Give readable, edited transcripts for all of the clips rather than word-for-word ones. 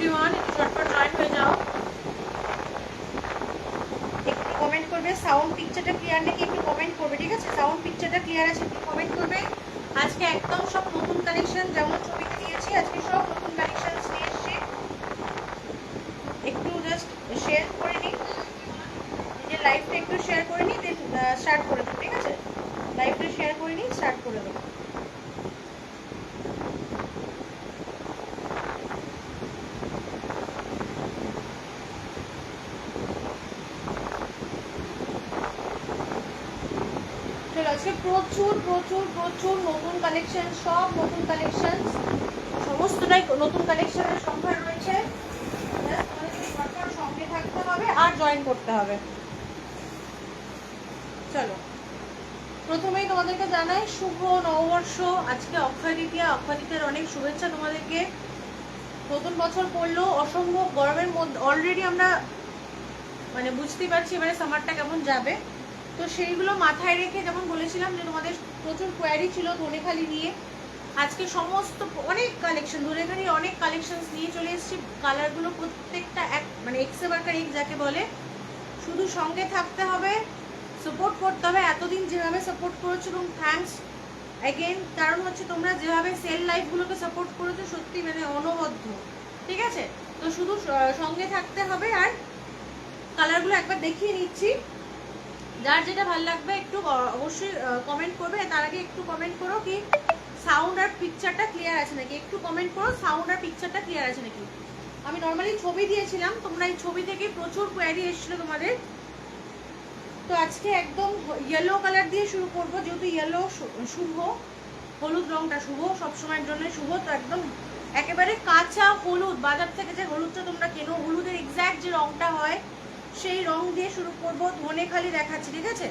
Everyone, ঝটপট join হয়ে যাও। একটু কমেন্ট করবে সাউন্ড পিকচারটা ক্লিয়ার নাকি, একটু কমেন্ট করবে, ঠিক আছে? সাউন্ড পিকচারটা ক্লিয়ার আছে একটু কমেন্ট করবে। আজকে একদম সব নতুন কালেকশন, যেমন ছবিতে দিয়েছি আজকে সব নতুন কালেকশন নিয়ে এসেছি। একটু জাস্ট শেয়ার করে নিই, নিজের লাইভটা একটু শেয়ার করে নিই, দেন স্টার্ট করে দেবো, ঠিক আছে? লাইভটা শেয়ার করে নিই, স্টার্ট করে দেবো। আজকে প্রচুর প্রচুর প্রচুর নতুন কালেকশন, সব নতুন কালেকশন, সমস্তটাই নতুন কালেকশনের সম্ভার রয়েছে। সঙ্গে থাকতে হবে আর জয়েন করতে হবে। চলো, প্রথমেই তোমাদেরকে জানাই শুভ নববর্ষ। আজকে অক্ষয় তৃতীয়া, অক্ষয় তৃতীয়ার অনেক শুভেচ্ছা তোমাদেরকে। নতুন বছর পড়লো, অসম্ভব গরমের মধ্যে অলরেডি আমরা মানে বুঝতেই পারছি এবারে সামারটা কেমন যাবে। তো সেইগুলো মাথায় রেখে, যেমন বলেছিলাম যে তোমাদের প্রচুর কোয়ারি ছিল ধনেখালি নিয়ে, আজকে সমস্ত অনেক কালেকশন, ধনেখালির অনেক কালেকশন নিয়ে চলে এসেছি। কালারগুলো প্রত্যেকটা এক মানে এক্সে বার্কার এক যাকে বলে। শুধু সঙ্গে থাকতে হবে, সাপোর্ট করতে হবে। এতদিন যেভাবে সাপোর্ট করেছো, এবং থ্যাঙ্কস অ্যাগেন, কারণ হচ্ছে তোমরা যেভাবে সেল লাইফগুলোকে সাপোর্ট করেছো সত্যি মানে অনবদ্য, ঠিক আছে? তো শুধু সঙ্গে থাকতে হবে। আর কালারগুলো একবার দেখিয়ে নিচ্ছি, যার যেটা ভালো লাগবে একটু অবশ্যই কমেন্ট করবে। তার আগে একটু কমেন্ট করো কি সাউন্ড আর পিকচারটা ক্লিয়ার আছে নাকি, একটু কমেন্ট করো সাউন্ড আর পিকচারটা ক্লিয়ার আছে নাকি। আমি নর্মালি ছবি দিয়েছিলাম, তোমরা এই ছবি থেকে প্রচুর কোয়ারি এসেছিল তোমাদের। তো আজকে একদম ইয়েলো কালার দিয়ে শুরু করবো, যেহেতু ইয়েলো শুভ, হলুদ রংটা শুভ, সবসময়ের জন্য শুভ। তো একদম একেবারে কাঁচা হলুদ, বাজার থেকে যে হলুদটা তোমরা কেনো, হলুদের এক্স্যাক্ট যে রংটা হয় সেই রং দিয়ে শুরু করবো। ধনেখালি দেখাচ্ছি, ঠিক আছে?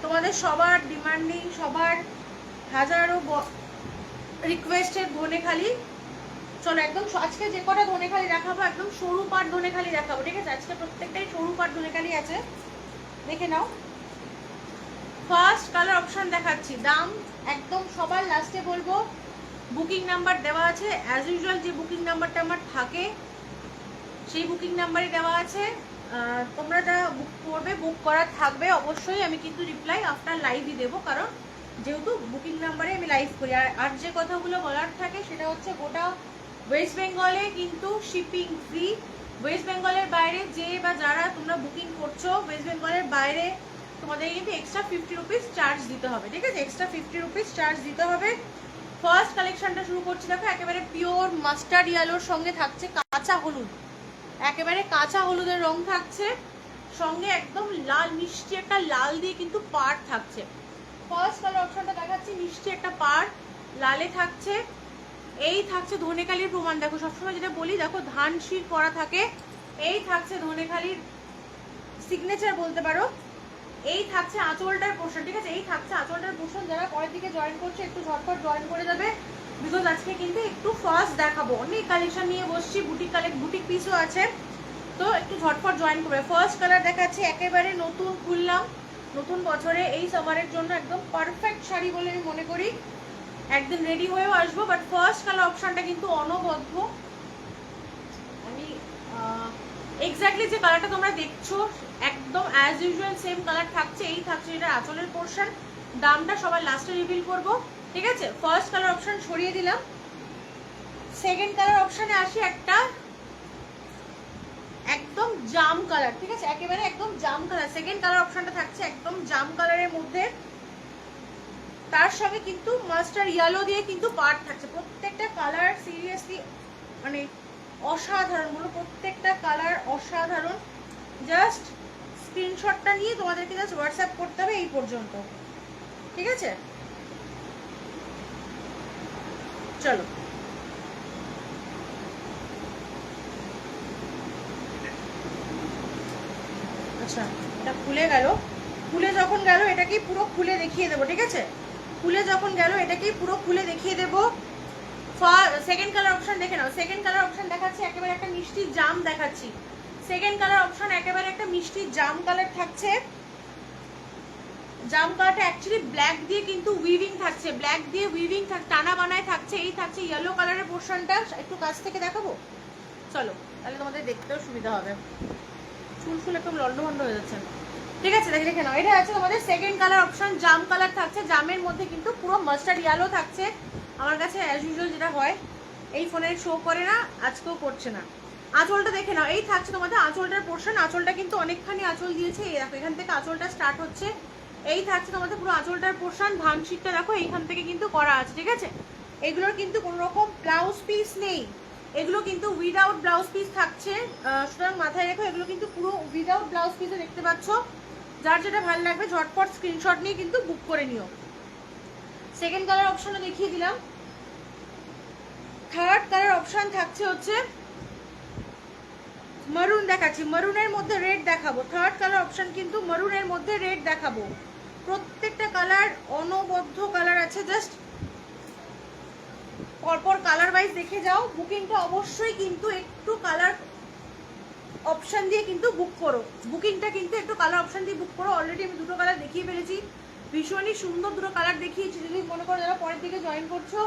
তোমাদের সবার ডিমান্ডিং, সবার হাজারো রিকোয়েস্টেড ধনেখালি। চলো একদম আজকে যে কটা ধনেখালি দেখাবো একদম সরু পাট ধনেখালি দেখাবো, ঠিক আছে? আজকে প্রত্যেকটাই সরু পাট ধনেখালি আছে, দেখে নাও। ফার্স্ট কালার অপশন দেখাচ্ছি, দাম একদম সবার লাস্টে বলবো। বুকিং নাম্বার দেওয়া আছে অ্যাজ ইউজুয়াল, যে বুকিং নাম্বারটা আমার থাকে সেই বুকিং নাম্বারই দেওয়া আছে। তোমরা যারা বুক করবে, বুক করা থাকবে অবশ্যই, আমি কিন্তু রিপ্লাই আফটার লাইভই দেবো, কারণ যেহেতু বুকিং নাম্বারে আমি লাইভ করি। আর যে কথাগুলো বলার থাকে সেটা হচ্ছে গোটা ওয়েস্ট বেঙ্গলে কিন্তু শিপিং ফ্রি। ওয়েস্ট বেঙ্গলের বাইরে যে বা যারা তোমরা বুকিং করছো, ওয়েস্ট বেঙ্গলের বাইরে তোমাদের কিন্তু এক্সট্রা 50 রুপিস চার্জ দিতে হবে, ঠিক আছে? এক্সট্রা 50 রুপিস চার্জ দিতে হবে। ফার্স্ট কালেকশনটা শুরু করছি, দেখো একেবারে পিওর মাস্টার্ড ইয়েলোর সঙ্গে থাকছে কাঁচা হলুদ, একেবারে কাঁচা হলুদের রং থাকছে, সঙ্গে একদম লাল মিষ্টি একটা লাল দিয়ে কিন্তু পাড় থাকছে। ফার্স্ট কালার অপশনটা দেখাচ্ছি, মিষ্টি একটা পাড় লালে থাকছে। এই থাকছে ধনেখালির প্রমাণ, দেখো সবসময় যেটা বলি, দেখো ধান শির করা থাকে, এই থাকছে ধনেখালির সিগনেচার বলতে পারো। এই থাকছে আঁচলটার পোর্শন, ঠিক আছে? এই থাকছে আঁচলটার পোর্শন। যারা পরের দিকে জয়েন করছে একটু ঝটপট জয়েন করে যাবে, বিকজ আজকে কিন্তু একটু ফার্স্ট দেখাবো, অনেক কালেকশন নিয়ে বসছি, বুটিক পিসও আছে, তো একটু ঝটপট জয়েন করবে। ফার্স্ট কালার দেখাচ্ছি, একেবারে নতুন খুললাম, নতুন বছরে এই সামারের জন্য একদম পারফেক্ট শাড়ি বলে আমি মনে করি। একদিন রেডি হয়েও আসবো, বাট ফার্স্ট কালার অপশনটা কিন্তু অনবদ্য। আমি এক্স্যাক্টলি যে কালারটা তোমরা দেখছো একদম অ্যাজ ইউজুয়াল সেম কালার থাকছে। এই থাকছে এটা আঁচলের পোর্শন, দামটা সবার লাস্টে রিভিল করব, ঠিক আছে? ফার্স্ট কালার অপশন সরিয়ে দিলাম। সেকেন্ড কালার অপশনে আসি, একটা একদম জাম কালার, ঠিক আছে? একেবারে একদম জাম কালার। সেকেন্ড কালার অপশনটা থাকছে একদম জাম কালারের মধ্যে, তার সঙ্গে কিন্তু মাস্টার ইয়েলো দিয়ে কিন্তু পার্ট থাকছে। প্রত্যেকটা কালার সিরিয়াসলি মানে অসাধারণ, বলো প্রত্যেকটা কালার অসাধারণ। জাস্ট স্ক্রিনশটটা নিয়ে তোমাদেরকে জাস্ট হোয়াটসঅ্যাপ করতে হবে এই পর্যন্ত, ঠিক আছে? চলো, আচ্ছা এটা খুলে গেল, খুলে যখন গেল এটাকেই পুরো খুলে দেখিয়ে দেবো, ঠিক আছে? খুলে যখন গেল এটাকেই পুরো খুলে দেখিয়ে দেবো। সেকেন্ড কালার অপশন দেখে নাও। সেকেন্ড কালার অপশন দেখাচ্ছি, একেবারে একটা মিষ্টি জাম দেখাচ্ছি। সেকেন্ড কালার অপশন একেবারে একটা মিষ্টি জাম কালার থাকছে। জাম কালারটা অ্যাকচুয়ালি ব্ল্যাক দিয়ে কিন্তু উইভিং থাকছে, ব্ল্যাক দিয়ে উইভিং টানা বানায় থাকছে। এই থাকছে ইয়েলো কালারের পোর্শনটা, একটু কাছ থেকে দেখাবো। চলো তাহলে তোমাদের দেখতেও সুবিধা হবে। চুল ফুল একদম লন্ডভন্ড হয়ে যাচ্ছে। ঠিক আছে, দেখে নাও। এটা আছে তোমাদের সেকেন্ড কালার অপশন, জাম কালার থাকছে। জামের মধ্যে কিন্তু পুরো মাস্টার্ড ইয়েলো থাকছে। আমার কাছে অ্যাজ ইউজুয়াল যেটা হয়, এই ফোনে শো করে না, আজকেও করছে না। আঁচলটা দেখে নাও, এই থাকছে তোমাদের আঁচলটার পোর্শন। আঁচলটা কিন্তু অনেকখানি আঁচল দিয়েছে, এই দেখো এখান থেকে আঁচলটা স্টার্ট হচ্ছে। এই থাকছে তোমাদের পুরো আঁচলটার পোর্শন। ভাঙশিটটা দেখো এইখান থেকে কিন্তু করা আছে, ঠিক আছে। এগুলোর কিন্তু কোনো রকম ব্লাউজ পিস নেই, এগুলো কিন্তু উইদাউট ব্লাউজ পিস থাকছে। সুতরাং মাথায় রেখো, এগুলো কিন্তু পুরো উইদাউট ব্লাউজ পিসে দেখতে পাচ্ছ। যার যেটা ভালো লাগবে ঝটপট স্ক্রিনশট নিয়ে কিন্তু বুক করে নিও। সেকেন্ড কালার অপশনও দেখিয়ে দিলাম। থার্ড কালার অপশন থাকছে হচ্ছে মারুন দেখাচ্ছি, মারুনের মধ্যে রেড দেখাবো। থার্ড কালার অপশন কিন্তু মারুনের মধ্যে রেড দেখাবো। প্রত্যেকটা কালার অনবদ্য কালার আছে, জাস্ট পরপর কালার ওয়াইজ দেখে যাও। বুকিংটা অবশ্যই কিন্তু একটু কালার অপশন দিয়ে কিন্তু বুক করো, বুকিংটা কিন্তু একটু কালার অপশন দিয়ে বুক করো। অলরেডি আমি দুটো কালার দেখিয়ে ফেলেছি, ভীষণই সুন্দর দুটো কালার দেখিয়েছি। যদি মনে করো যারা পরের দিকে জয়েন করছো,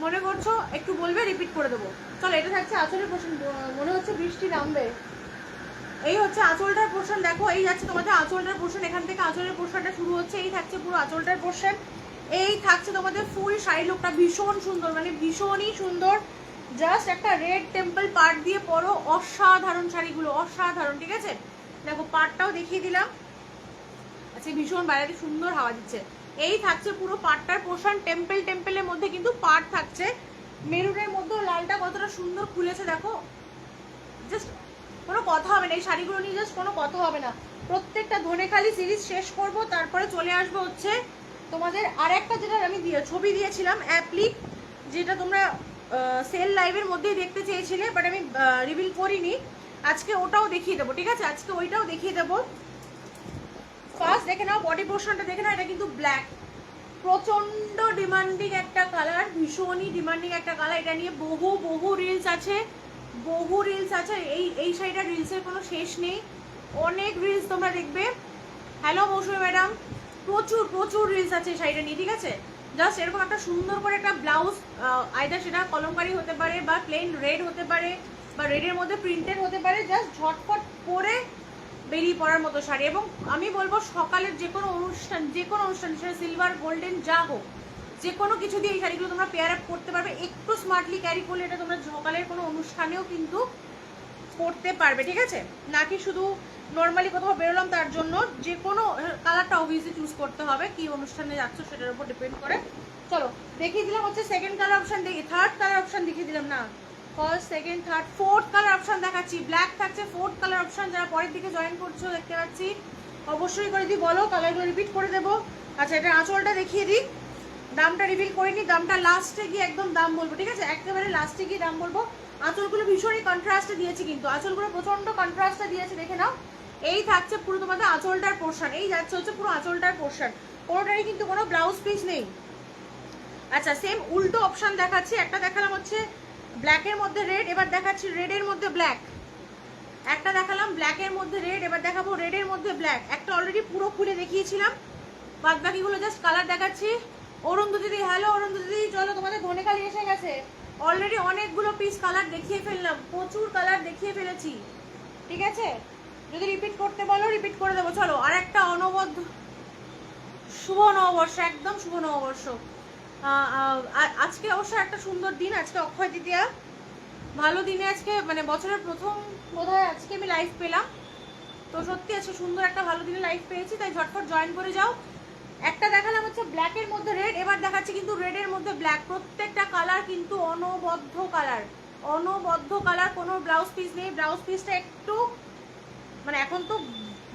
মনে করছো একটু বলবে, রিপিট করে দেবো। চলো, এটা থাকছে আঁচলের পোর্শন। মনে হচ্ছে বৃষ্টি নামবে। এই হচ্ছে আঁচলটার পোর্শন, দেখো এই যাচ্ছে তোমাদের আঁচলটার পোর্শন। এখান থেকে আঁচলের পোর্শনটা শুরু হচ্ছে, এই থাকছে পুরো আঁচলটার পোর্শন। এই থাকছে তোমাদের ফুল শাড়ি লুকটা ভীষণ সুন্দর, মানে ভীষণই সুন্দর। জাস্ট একটা রেড টেম্পল পার্ট দিয়ে পরো, অসাধারণ শাড়িগুলো, অসাধারণ। ঠিক আছে, দেখো পার্টটাও দেখিয়ে দিলাম। আচ্ছা, ভীষণ বাইরে সুন্দর হাওয়া দিচ্ছে। এই থাকছে পুরো পার্টটার পোর্শন। টেম্পলের মধ্যে কিন্তু পার্ট থাকছে। মেরুনের মধ্যে লালটা কতটা সুন্দর খুলেছে দেখো, জাস্ট কোনো কথা হবে না এই শাড়িগুলো নিয়ে, জাস্ট কোনো কথা হবে না। প্রত্যেকটা ধনেখালি সিরিজ শেষ করব, তারপরে চলে আসবো হচ্ছে তোমাদের আরেকটা, যেটা আমি ছবি দিয়েছিলাম অ্যাপ্লিক, যেটা তোমরা সেল লাইভের মধ্যেই দেখতে চেয়েছিলে, বাট আমি রিভিল করিনি। আজকে ওটাও দেখিয়ে দেবো, ঠিক আছে, আজকে ওইটাও দেখিয়ে দেবো। ফার্স্ট দেখে নাও বডি পোর্শনটা, দেখে নাও। এটা কিন্তু ব্ল্যাক, প্রচন্ড ডিমান্ডিং একটা কালার, ভীষণই ডিমান্ডিং একটা কালার। এটা নিয়ে বহু রিলস আছে, বহু রিলস আছে। এই শাড়িটার রিলসের কোনো শেষ নেই, অনেক রিলস তোমরা দেখবে। হ্যালো মৌসুমী ম্যাডাম, প্রচুর রিলস আছে এই শাড়িটা নিয়ে, ঠিক আছে। জাস্ট এরকম একটা সুন্দর করে একটা ব্লাউজ, আইদার সেটা কলমকারি হতে পারে বা প্লেন রেড হতে পারে বা রেডের মধ্যে প্রিন্টেড হতে পারে, জাস্ট ঝটপট পরে বেরিয়ে পড়ার মতো শাড়ি। এবং আমি বলবো সকালের যে কোনো অনুষ্ঠান সেটা সিলভার গোল্ডেন যা হোক, যে কোনো কিছু দিয়ে এই শাড়িগুলো তোমরা পেয়ার আপ করতে পারবে। একটু স্মার্টলি ক্যারি করলে এটা তোমরা সকালের কোনো অনুষ্ঠানেও কিন্তু পরতে পারবে, ঠিক আছে। নাকি শুধু নর্মালি কোথাও বেরোলাম তার জন্য, যে কোনো কালারটা অবভিয়াসলি চুজ করতে হবে, কি অনুষ্ঠানে যাচ্ছ সেটার উপর ডিপেন্ড করে। চলো দেখিয়ে দিলাম হচ্ছে second colour option, third colour option দেখিয়ে দিলাম না, first second third fourth colour option দেখাচ্ছি। ব্ল্যাক থাকছে ফোর্থ কালার অপশন। যারা পরের দিকে জয়েন করছো দেখতে পাচ্ছি, অবশ্যই করে দিই, বলো কালারগুলো রিপিট করে দেবো। আচ্ছা, এটা আঁচলটা দেখিয়ে দিই, দামটা রিভিল করিনি, দামটা লাস্টে গিয়ে একদম দাম বলবো, ঠিক আছে, একেবারে লাস্টে গিয়ে দাম বলবো। আঁচলগুলো ভীষণই কন্ট্রাস্টে দিয়েছি, কিন্তু আঁচলগুলো প্রচন্ড কন্ট্রাস্টে দিয়েছে, দেখে নাও। এই থাকছে পুরো তোমাদের আঁচলটার পোর্শন, এই যাচ্ছে হচ্ছে পুরো আঁচলটার পোর্শন, কোনোটারই কিন্তু কোনো ব্লাউজ পিস নেই। আচ্ছা, সেম উল্টো অপশন দেখাচ্ছি। একটা দেখালাম হচ্ছে ব্ল্যাকের মধ্যে রেড, এবার দেখাচ্ছি রেডের মধ্যে ব্ল্যাক। একটা দেখালাম ব্ল্যাকের মধ্যে রেড, এবার দেখাবো রেডের মধ্যে ব্ল্যাক। একটা অলরেডি পুরো খুলে দেখিয়েছিলাম, বাদ বাকিগুলো জাস্ট কালার দেখাচ্ছি। অরুন্ধতি দিদি, হ্যালো অরুন্ধতি দিদি, চলো তোমাদের ধনেখালি এসে গেছে। অলরেডি অনেকগুলো পিস কালার দেখিয়ে ফেললাম, প্রচুর কালার দেখিয়ে ফেলেছি, ঠিক আছে। যদি রিপিট করতে বলো রিপিট করে দেবো। চলো, আর একটা অনবদ্য শুভ নববর্ষ, একদম শুভ নববর্ষ। আজকে অবশ্য একটা সুন্দর দিন, আজকে অক্ষয় তৃতীয়া, ভালো দিনে আজকে, মানে বছরের প্রথম বোধহয় আজকে আমি লাইভ পেলাম, তো সত্যি আজকে সুন্দর একটা ভালো দিনে লাইভ পেয়েছি, তাই ঝটপট জয়েন করে যাও। একটা দেখালাম হচ্ছে ব্ল্যাকের মধ্যে রেড, এবার দেখাচ্ছি কিন্তু রেডের মধ্যে ব্ল্যাক। প্রত্যেকটা কালার কিন্তু অনবদ্য কালার, অনবদ্য কালার, কোনো ব্লাউজ পিস নেই। ব্লাউজ পিসটা একটু, মানে এখন তো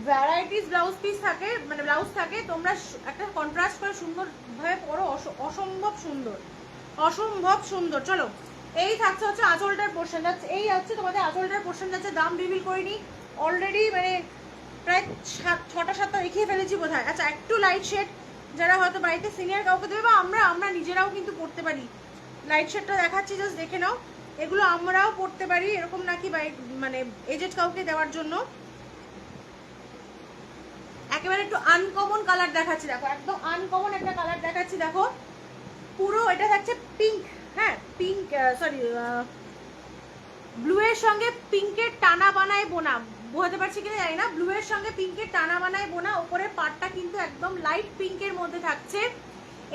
ভ্যারাইটিস ব্লাউজ পিস থাকে, মানে ব্লাউজ থাকে, তোমরা একটা কন্ট্রাস্ট করে সুন্দরভাবে পরো, অসম্ভব সুন্দর, অসম্ভব সুন্দর। চলো, এই থাকছে হচ্ছে আঁচলটার পোর্শন, যাচ্ছে এই হচ্ছে তোমাদের আঁচলটার পোর্শন যাচ্ছে। দাম রিভিল করিনি অলরেডি, মানে প্রায় 6টা-7টা দেখিয়ে ফেলেছি বোধহয়। আচ্ছা, একটু লাইট শেড, যারা হয়তো বাড়িতে সিনিয়র কাউকে দেবে বা আমরা নিজেরাও কিন্তু পড়তে পারি, লাইট শেডটা দেখাচ্ছি, জাস্ট দেখে নাও। এগুলো আমরাও পড়তে পারি, এরকম নাকি মানে এজেড কাউকে দেওয়ার জন্য। একেবারে একটু আনকমন কালার দেখাচ্ছি, দেখো একদম আনকমন একটা কালার দেখাচ্ছি, দেখো পুরো এটা থাকছে পিঙ্ক, হ্যাঁ পিঙ্ক, সরি ব্লু এর সঙ্গে পিঙ্কের টানা বানায় বোনা, বোঝাতে পারছি কিনা জানি না, ব্লু এর সঙ্গে পিঙ্কের টানা বানায় বোনা, উপরের পাটটা কিন্তু একদম লাইট পিঙ্কের মধ্যে থাকছে।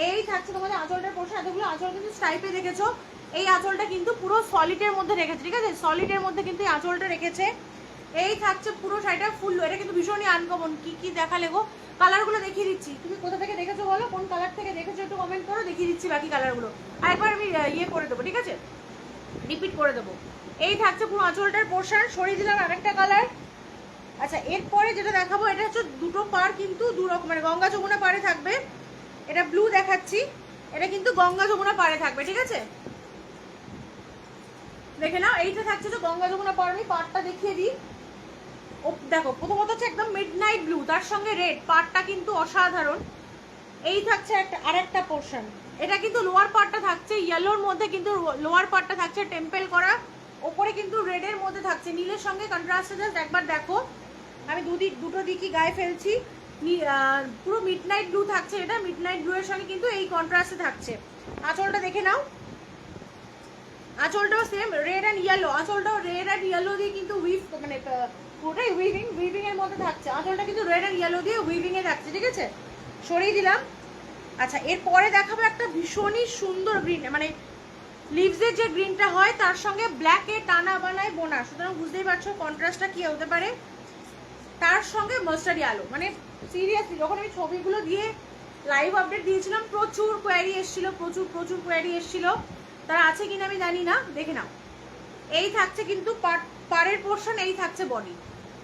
এই থাকছে তোমাদের আঁচলটার পোর্শন, এতগুলো আঁচল কিন্তু স্টাইপে দেখেছো, এই আঁচলটা কিন্তু পুরো সলিডের মধ্যে রেখেছে, ঠিক আছে, সলিডের মধ্যে কিন্তু এই আঁচলটা রেখেছে। এই থাকছে পুরো শাড়িটা ফুল, এটা কিন্তু ভীষণই আনকমন। কি কি দেখালে গো, কালারগুলো দেখিয়ে দিচ্ছি, তুমি কোথা থেকে দেখেছো বলো, কোন কালার থেকে দেখেছো একটু কমেন্ট করো, দেখিয়ে দিচ্ছি বাকি কালারগুলো। আরেকবার আমি ইয়ে করে দেবো, ঠিক আছে, রিপিট করে দেবো। এই থাকছে পুরো আঁচলটার পোর্শন, সরিয়ে দিলাম আরেকটা কালার। আচ্ছা এরপরে যেটা দেখাবো এটা হচ্ছে দুটো পার কিন্তু দু রকম, মানে গঙ্গা যমুনা পাড়ে থাকবে, এটা ব্লু দেখাচ্ছি, এটা কিন্তু গঙ্গা যমুনা পাড়ে থাকবে, ঠিক আছে, দেখে নাও। এইটা থাকছে যে গঙ্গা যমুনা পাড়, আমি পাড়টা দেখিয়ে দিই। ও দেখো প্রথমত হচ্ছে একদম মিডনাইট ব্লু, তার সঙ্গে রেড, পাড়টা কিন্তু অসাধারণ। এই থাকছে একটা আরেকটা পোর্শন, এটা কিন্তু লোয়ার পার্টটা থাকছে ইয়েলোর মধ্যে, কিন্তু লোয়ার পার্টটা থাকছে টেম্পল করা, ওপরে কিন্তু রেডের মধ্যে থাকছে, নীলের সঙ্গে কন্ট্রাস্টে। জাস্ট একবার দেখো, আমি দুটো দিকই গায়ে ফেলছি, পুরো মিডনাইট ব্লু থাকছে, এটা মিডনাইট ব্লু এর সঙ্গে কিন্তু এই কন্ট্রাস্টে থাকছে। আঁচলটা দেখে নাও, আঁচলটাও সেম রেড অ্যান্ড ইয়েলো, আঁচলটাও রেড অ্যান্ড ইয়েলো দিয়ে কিন্তু উইভ, মানে পুরোটাই উইভিং এর মধ্যে থাকছে, আঁচলটা কিন্তু রেড অ্যান্ড ইয়েলো দিয়ে উইভিং এ থাকছে, ঠিক আছে, সরিয়ে দিলাম। আচ্ছা এরপরে দেখাবো একটা ভীষণই সুন্দর গ্রিন, মানে লিভসের যে গ্রিনটা হয় তার সঙ্গে ব্ল্যাকে টানা বানায় বোনা, সুতরাং বুঝতেই পারছো কন্ট্রাস্টটা কি হতে পারে। তার সঙ্গে মাস্টার্ড ইয়েলো, মানে সিরিয়াসলি যখন আমি ছবিগুলো দিয়ে লাইভ আপডেট দিয়েছিলাম প্রচুর কোয়ারি এসেছিল, প্রচুর কোয়ারি এসেছিল, তারা আছে কিনা আমি জানি না, দেখে নাও। এই থাকছে কিন্তু পাড়ের পোর্শন, এই থাকছে বডি,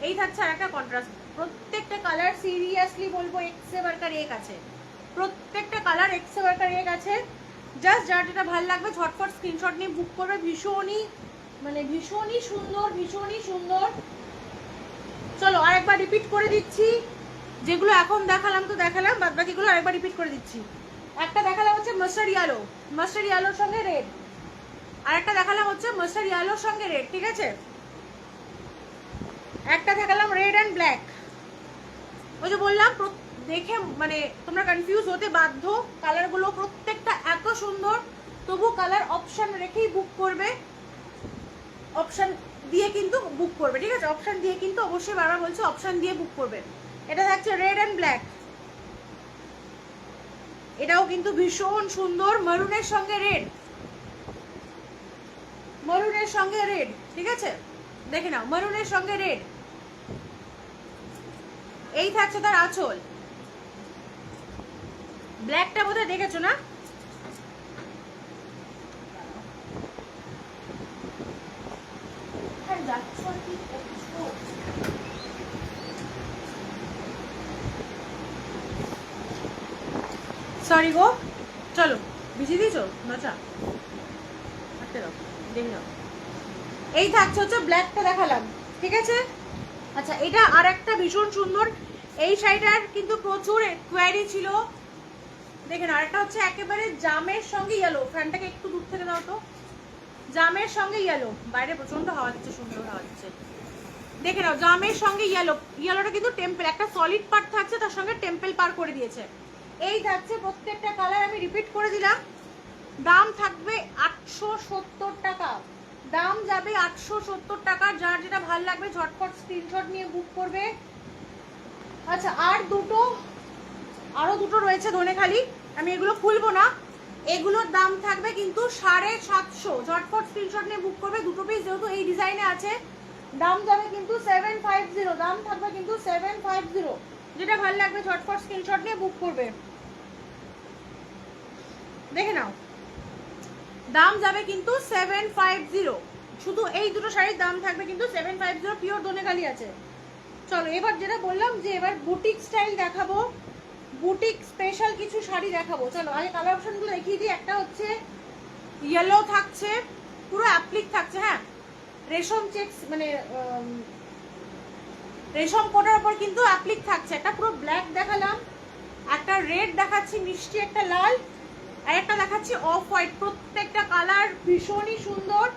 এই থাকছে আর একটা কন্ট্রাস্ট। প্রত্যেকটা কালার সিরিয়াসলি বলবো এক্সে বারকার এক আছে, প্রত্যেকটা কালার এক্সে বারকার এক আছে। জাস্ট যার যেটা ভালো লাগবে ঝটফট স্ক্রিনশট নিয়ে বুক করবে, ভীষণই সুন্দর, ভীষণই সুন্দর। চলো আরেকবার রিপিট করে দিচ্ছি, যেগুলো এখন দেখালাম তো দেখালাম, বাদ বাকিগুলো আরেকবার রিপিট করে দিচ্ছি। একটা দেখালাম হচ্ছে মাস্টার্ড ইয়েলো, মাস্টার্ড ইয়েলোর সঙ্গে রেড, আরেকটা দেখালাম হচ্ছে মাস্টার্ড ইয়েলোর সঙ্গে রেড, ঠিক আছে, একটা দেখালাম রেড অ্যান্ড ব্ল্যাক। ওই যে বললাম দেখে মানে তোমরা কনফিউজ হতে বাধ্য, কালারগুলো প্রত্যেকটা এত সুন্দর, তবু কালার অপশন রেখেই বুক করবে, অপশন দিয়ে কিন্তু বুক করবে, ঠিক আছে, অপশন দিয়ে কিন্তু অবশ্যই বারবার বলছে অপশন দিয়ে বুক করবে। এটা থাকছে রেড অ্যান্ড ব্ল্যাক, এটাও কিন্তু ভীষণ সুন্দর, মারুনের সঙ্গে রেড, মারুনের সঙ্গে রেড, ঠিক আছে, দেখে নাও মারুনের সঙ্গে রেড। এই থাকছে তার আঁচল, ব্ল্যাকটা বোধহয় দেখেছো না, সরি গো, চলো ভিজিয়ে দিয়েছো নাচা, দেখে নাও। এই থাকছে হচ্ছে ব্ল্যাকটা দেখালাম, ঠিক আছে। আচ্ছা এটা আর একটা ভীষণ সুন্দর, এই শাড়িটার কিন্তু প্রচুর কোয়ারি ছিল, দেখে নাও। আরেকটা হচ্ছে একেবারে জামের সঙ্গে ইয়েলো, ফ্যানটাকে একটু দূর থেকে দাও তো, জামের সঙ্গে ইয়েলো, বাইরে প্রচন্ড হাওয়া দিচ্ছে, সুন্দর হাওয়া দিচ্ছে, দেখে নাও জামের সঙ্গে ইয়েলো, ইয়েলোটা কিন্তু টেম্পল, একটা সলিড পার্ট থাকছে তার সঙ্গে টেম্পল পার করে দিয়েছে। এই থাকছে প্রত্যেকটা কালার, আমি রিপিট করে দিলাম। দাম থাকবে 870 টাকা, দাম যাবে 870 টাকা, যার যেটা ভালো লাগবে ঝটপট স্ক্রিনশট নিয়ে বুক করবে। আচ্ছা আরো দুটো রয়েছে ধনেখালি, আমি এগুলো খুলবো না, এগুলোর দাম থাকবে কিন্তু 750, ঝটপট স্ক্রিনশট নিয়ে বুক করবে, দুটো পিস যেহেতু এই ডিজাইনে আছে, দাম যাবে কিন্তু 750, দাম থাকবে কিন্তু 750, যেটা ভালো লাগবে ঝটপট স্ক্রিনশট নিয়ে বুক করবে, দেখে নাও। দাম যাবে কিন্তু 750, শুধু এই দুটো শাড়ির দাম থাকবে কিন্তু 750, পিওর ধনেখালি আছে। চলো এবার যেটা বললাম যে এবার বুটিক স্টাইল দেখাবো, বুটিক স্পেশাল কিছু শাড়ি দেখাবো। চলো আগে কালার অপশনগুলো দেখিয়ে দিই। একটা হচ্ছে ইয়েলো থাকছে, পুরো অ্যাপ্লিক থাকছে, হ্যাঁ রেশম চেক্স, মানে রেশম কোটার উপর কিন্তু অ্যাপ্লিক থাকছে। একটা পুরো ব্ল্যাক দেখালাম, একটা রেড দেখাচ্ছি মিষ্টি, একটা লাল, আর একটা দেখাচ্ছি অফ হোয়াইট। প্রত্যেকটা কালার ভীষণই সুন্দর।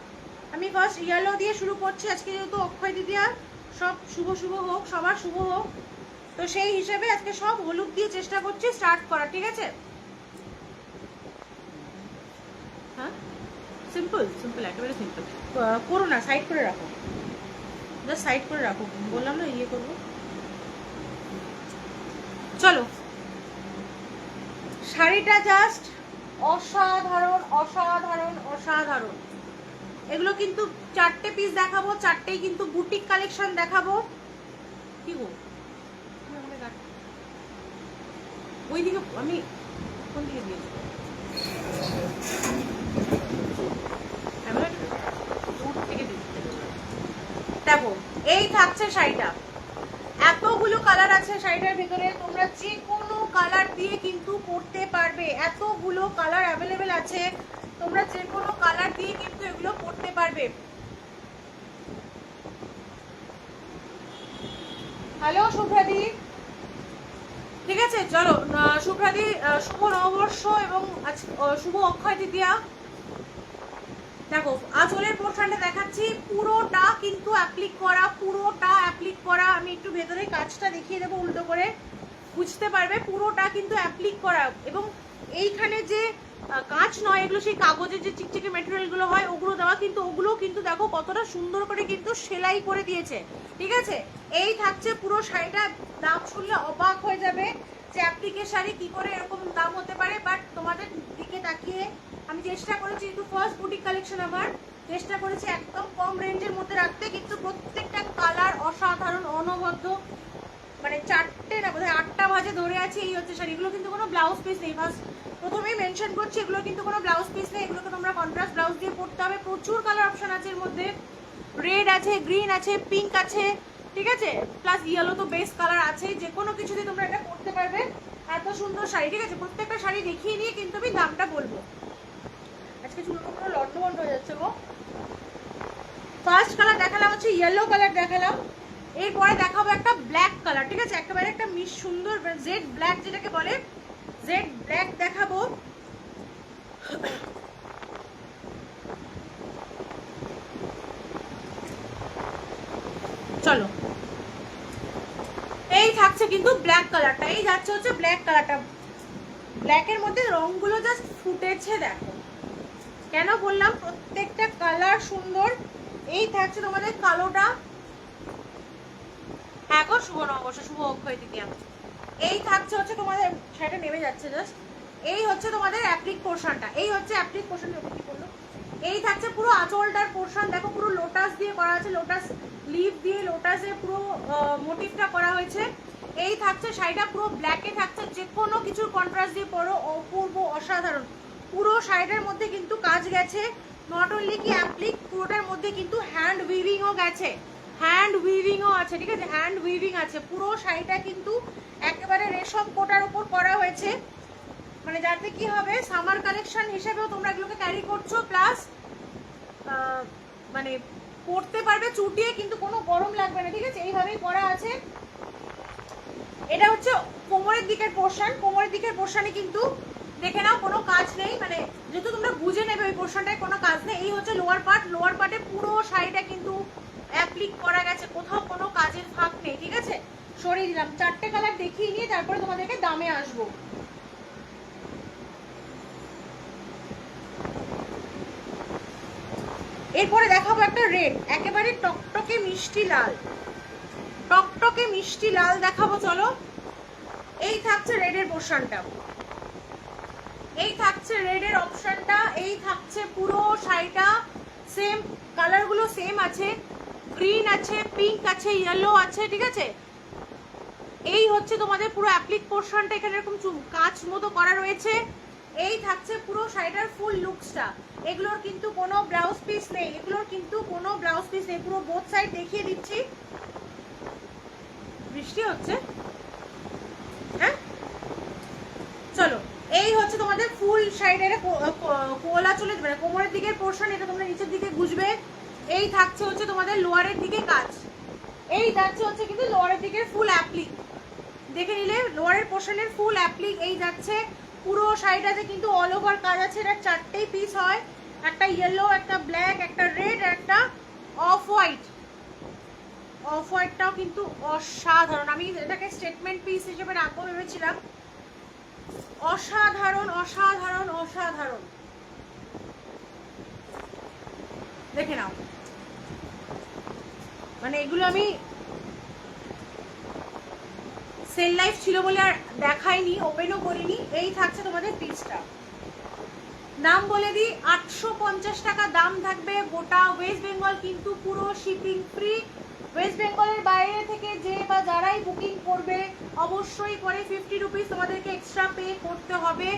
আমি ফার্স্ট ইয়েলো দিয়ে শুরু করছি, আজকে যেহেতু অক্ষয় তৃতীয়া, সব শুভ হোক, সবার শুভ হোক, তো সেই হিসেবে আজকে সব হলুদ দিয়ে চেষ্টা করছি স্টার্ট করা, ঠিক আছে। হ্যাঁ সিম্পল সিম্পল, একেবারে সিম্পল। করো না, সাইড করে রাখো, জাস্ট সাইড করে রাখো, বললাম না ইয়ে করবো। চলো, শাড়িটা জাস্ট অসাধারণ অসাধারণ অসাধারণ। এগুলো কিন্তু 4টে পিস দেখাবো, 4টেই কিন্তু বুটিক কালেকশন দেখাবো। কি গো ওই দিকে আমি কোন দিকে দিয়েছি? দেখো, এই থাকছে শাড়িটা, এতগুলো কালার আছে শাড়িটার ভিতরে, তোমরা যে কোনো কালার দিয়ে কিন্তু পরতে পারবে। এতগুলো কালার অ্যাভেলেবেল আছে, তোমরা যে কোনো কালার দিয়ে কিন্তু এগুলো পরতে পারবে। হ্যালো শুভ্রাদি, ঠিক আছে চলো শুভ্রাদি, শুভ নববর্ষ এবং শুভ অক্ষয় তৃতীয়া। দেখো আঁচলের পোর্শনটা দেখাচ্ছি, পুরোটা কিন্তু অ্যাপ্লিক করা, পুরোটা অ্যাপ্লিক করা। আমি একটু ভেতরে কাজটা দেখিয়ে দেবো উল্টো করে, বুঝতে পারবে। পুরোটা কিন্তু অ্যাপ্লিক করা, এবং এইখানে যে কাঁচ নয়, এগুলো সেই কাগজের যে চিকচিকে ম্যাটেরিয়ালগুলো হয় ওগুলো দেওয়া, কিন্তু ওগুলো কিন্তু দেখো কতটা সুন্দর করে কিন্তু সেলাই করে দিয়েছে, ঠিক আছে। এই থাকছে পুরো শাড়িটা, দাম শুনলে অবাক হয়ে যাবে যে অ্যাপ্লিকের শাড়ি কি করে এরকম দাম হতে পারে। বাট তোমাদের দিকে তাকিয়ে আমি চেষ্টা করেছি, একটু ফার্স্ট বুটিক কালেকশন আমার, চেষ্টা করেছি একদম কম রেঞ্জের মধ্যে রাখতে, কিন্তু প্রত্যেকটা কালার অসাধারণ, অনবদ্য। মানে 4টে না বোধহয় 8টা ভাজে ধরে আছে। এই হচ্ছে শাড়িগুলো, কিন্তু কোনো ব্লাউজ পিস নেই, ফার্স্ট প্রথমেই মেনশন করছি, এগুলো কিন্তু কোনো ব্লাউজ পিস নেই, এগুলোকে তোমরা কন্ট্রাস্ট ব্লাউজ দিয়ে পরতে হবে। প্রচুর কালার অপশন আছে এর মধ্যে, রেড আছে, গ্রিন আছে, পিঙ্ক আছে, ঠিক আছে, প্লাস ইয়েলো তো বেস কালার আছে। যে কোনো কিছু দিয়ে তোমরা এটা করতে পারবে। এত সুন্দর শাড়ি, ঠিক আছে। প্রত্যেকটা শাড়ি দেখিয়ে নিয়ে কিন্তু আমি দামটা বলবো। আজকে চুলটা পুরো লন্ডভন্ড হয়ে যাচ্ছে গো। ফার্স্ট কালার দেখালাম হচ্ছে ইয়েলো কালার দেখালাম, এরপরে দেখাবো একটা ব্ল্যাক কালার, ঠিক আছে, একেবারে একটা মিশ সুন্দর জেড ব্ল্যাক যেটাকে বলে, জেড ব্ল্যাক দেখাবো। চলো, এই থাকছে কিন্তু ব্ল্যাক কালারটা, এই যাচ্ছে হচ্ছে ব্ল্যাক কালারটা। ব্ল্যাকের মধ্যে রংগুলো জাস্ট ফুটেছে, দেখো কেন বললাম, প্রত্যেকটা কালার সুন্দর। এই থাকছে তোমাদের কালোটা, হ্যাঁ গো শুভ নববর্ষ, শুভ অক্ষয় তৃতীয়া। এই থাকছে হচ্ছে তোমাদের, সেটা নেমে যাচ্ছে জাস্ট, এই হচ্ছে তোমাদের অ্যাপ্লিক পোর্শনটা, এই হচ্ছে অ্যাপ্লিক পোর্শন। কি বললো, এই থাকছে পুরো আঁচলটার পোর্শন, দেখো পুরো লোটাস দিয়ে করা আছে, লোটাস লিভ দিয়ে লোটাসের পুরো মোটিভটা করা হয়েছে। এই থাকছে শাড়িটা পুরো ব্ল্যাকে থাকছে, যে কোনো কিছুর কন্ট্রাস্ট দিয়ে পরো, অপূর্ব অসাধারণ। পুরো শাড়িটার মধ্যে কিন্তু কাজ গেছে, নট অনলি কি অ্যাপ্লিক, পুরোটার মধ্যে কিন্তু হ্যান্ড উইভিংও গেছে, হ্যান্ড উইভিংও আছে, ঠিক আছে, হ্যান্ড উইভিং আছে। পুরো শাড়িটা কিন্তু একেবারে রেশম কোটার উপর করা হয়েছে, মানে যাতে কি হবে সামার কালেকশন হিসেবেও তোমরা এগুলোকে ক্যারি করছো, প্লাস মানে পরতে পারবে চুটিয়ে, কিন্তু কোনো গরম লাগবে না, ঠিক আছে, এইভাবেই করা আছে। এটা হচ্ছে কোমরের দিকের পোর্শন, কোমরের দিকের পোর্শনে কিন্তু দেখে নাও কোনো কাজ নেই, মানে যেহেতু তোমরা বুঝে নেবে ওই পোর্শনটায় কোনো কাজ নেই। এই হচ্ছে লোয়ার পার্ট, লোয়ার পার্টে পুরো শাড়িটা কিন্তু অ্যাপ্লিক করা গেছে, কোথাও কোনো কাজের ফাঁক নেই, ঠিক আছে। সরিয়ে দিলাম, 4টে কালার দেখিয়ে নিয়ে তারপরে তোমাদেরকে দামে আসবো। এরপরে দেখাবো একটা রেড, একেবারে টকটকে মিষ্টি লাল, টকটকে মিষ্টি লাল দেখাবো, চলো। এই থাকছে রেডের পোর্শনটা, এই থাকছে রেডের অপশনটা, এই থাকছে পুরো শাড়িটা, সেম কালারগুলো সেম আছে, গ্রিন আছে, পিঙ্ক আছে, ইয়েলো আছে, ঠিক আছে। এই হচ্ছে তোমাদের পুরো অ্যাপ্লিক পোর্শনটা, এখানে এরকম কাঁচ মতো করা রয়েছে। এই থাকছে পুরো শাড়িটার ফুল লুকসটা। এগুলোর কিন্তু কোনো ব্লাউজ পিস নেই, এগুলোর কিন্তু কোনো ব্লাউজ পিস নেই, পুরো বোথ সাইড দেখিয়ে দিচ্ছি। বৃষ্টি হচ্ছে, হ্যাঁ চলো। এই হচ্ছে তোমাদের ফুল শাড়িটা, এটা কোলা চলে মানে কোমরের দিকের পোর্শন, এটা তোমরা নিচের দিকে গুজবে। এই থাকছে হচ্ছে তোমাদের লোয়ারের দিকে কাজ, এই যাচ্ছে হচ্ছে কিন্তু লোয়ারের দিকের ফুল অ্যাপ্লিক, দেখে নিলে লোয়ারের পোর্শনের ফুল অ্যাপ্লিক। এই যাচ্ছে পুরো শাড়িটাতে কিন্তু অল ওভার কাজ আছে। এটা 4টেই পিস হয়, একটা ইয়েলো, একটা ব্ল্যাক, একটা রেড, একটা অফ হোয়াইট। অফ হোয়াইটটাও কিন্তু অসাধারণ, আমি এটাকে স্টেটমেন্ট পিস হিসেবে রাখবো ভেবেছিলাম। অসাধারণ অসাধারণ অসাধারণ, দেখে নাও, মানে এগুলো আমি সেল লাইফ ছিল বলে আর দেখাইনি, ওপেনও করিনি। এই থাকছে তোমাদের পিসটা, দাম বলে দিই 850 টাকা দাম থাকবে। গোটা ওয়েস্ট বেঙ্গল কিন্তু পুরো শিপিং ফ্রি। ওয়েস্ট বেঙ্গলের বাইরে থেকে যে বা যারাই বুকিং করবে অবশ্যই পরে 50 রুপিস তোমাদেরকে এক্সট্রা পে করতে হবে